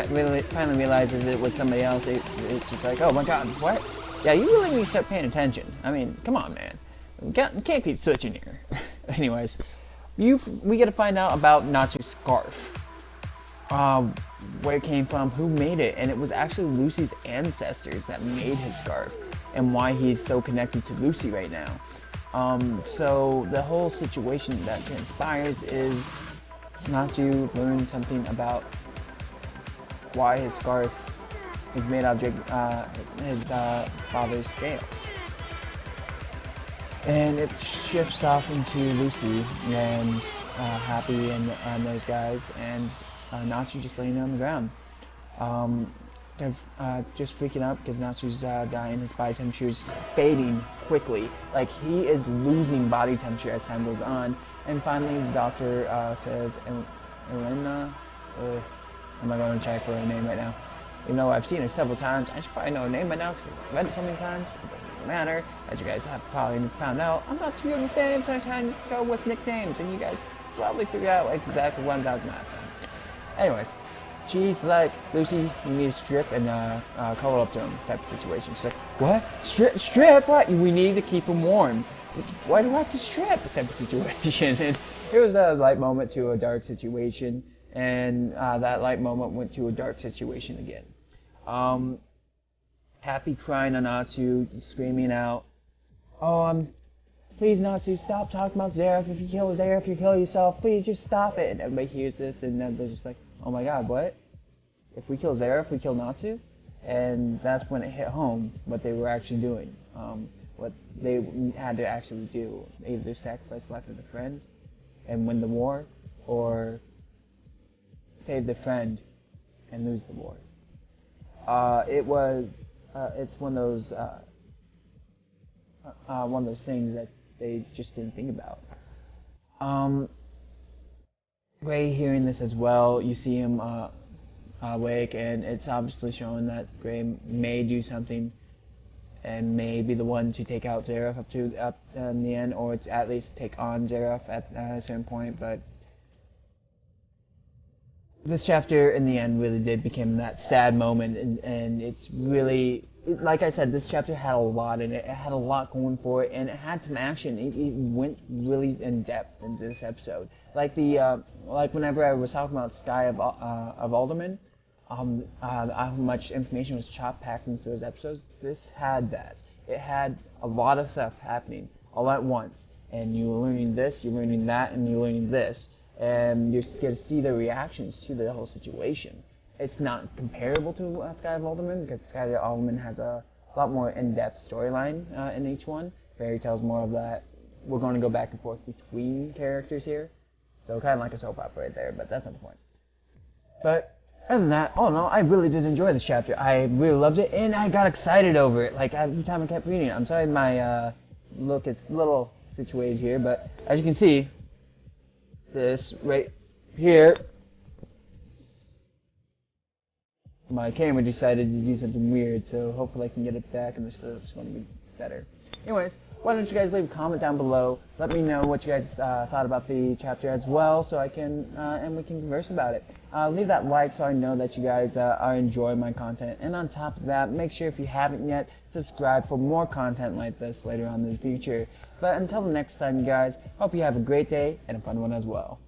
finally realizes it was somebody else, it's just like, oh my god, what? Yeah, you really need to start paying attention. I mean, come on, man. Can't keep switching here. Anyways, we get to find out about Natsu's scarf. Where it came from, who made it, and it was actually Lucy's ancestors that made his scarf, and why he's so connected to Lucy right now. So the whole situation that transpires is Natsu learns something about why his scarf is made out of his father's scales. And it shifts off into Lucy and Happy and those guys, and Natsu just laying on the ground. They're just freaking out because Natsu's dying. His body temperature is fading quickly. Like, he is losing body temperature as time goes on. And finally, the doctor says, Elena, I'm not going to check for her name right now. You know, I've seen her several times. I should probably know her name by now because I've read it so many times. It doesn't matter. As you guys have probably found out, I'm not too good with names. I try and go with nicknames, and you guys probably figure out exactly what I'm talking about. Anyways, she's like, Lucy, you need to strip and cuddle up to him type of situation. She's like, what? Strip? What? We need to keep him warm. Why do I have to strip? Type of situation. And it was a light moment to a dark situation, and that light moment went to a dark situation again. Happy crying on Natsu, screaming out, oh, please, Natsu, stop talking about Zeref. If you kill Zeref, you kill yourself. Please, just stop it. And everybody hears this, and they're just like, oh my god, what? If we kill Zeref, we kill Natsu? And that's when it hit home, what they were actually doing. What they had to actually do. Either sacrifice life of the friend and win the war, or save the friend and lose the war. It's one of those things that they just didn't think about. Ray hearing this as well, you see him awake, and it's obviously showing that Gray may do something and may be the one to take out Zeref up in the end, or to at least take on Zeref at a certain point. But this chapter in the end really did become that sad moment, and it's really, like I said, this chapter had a lot in it. It had a lot going for it, and it had some action. It went really in depth into this episode. Like like whenever I was talking about Sky of Alderman, how much information was packed into those episodes. This had that. It had a lot of stuff happening all at once, and you're learning this, you're learning that, and you're learning this, and you're going to see the reactions to the whole situation. It's not comparable to Sky of Alderman, because Sky of Alderman has a lot more in-depth storyline in each one. Fairy Tail's more of that, we're going to go back and forth between characters here. So kind of like a soap opera right there, but that's not the point. But other than that, oh no, I really did enjoy this chapter. I really loved it, and I got excited over it. Like, every time I kept reading it. I'm sorry my look is a little situated here, but as you can see, this right here, my camera decided to do something weird, so hopefully I can get it back and this is going to be better. Anyways, why don't you guys leave a comment down below, let me know what you guys thought about the chapter as well, so I can, and we can converse about it. Leave that like so I know that you guys are enjoying my content, and on top of that, make sure if you haven't yet, subscribe for more content like this later on in the future. But until the next time, you guys, hope you have a great day, and a fun one as well.